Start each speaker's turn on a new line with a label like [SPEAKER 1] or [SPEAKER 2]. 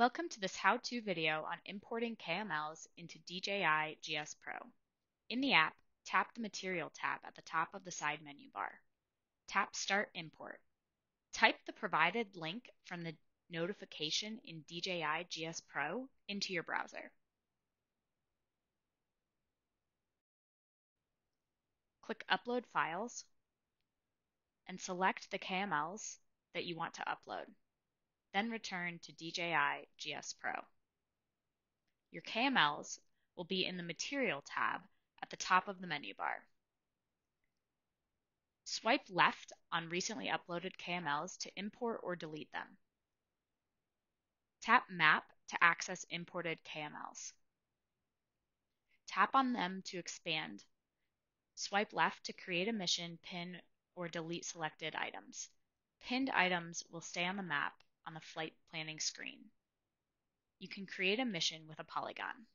[SPEAKER 1] Welcome to this how-to video on importing KMLs into DJI GS Pro. In the app, tap the Material tab at the top of the side menu bar. Tap Start Import. Type the provided link from the notification in DJI GS Pro into your browser. Click Upload Files and select the KMLs that you want to upload. Then return to DJI GS Pro. Your KMLs will be in the Material tab at the top of the menu bar. Swipe left on recently uploaded KMLs to import or delete them. Tap Map to access imported KMLs. Tap on them to expand. Swipe left to create a mission, pin, or delete selected items. Pinned items will stay on the map on the flight planning screen. You can create a mission with a polygon.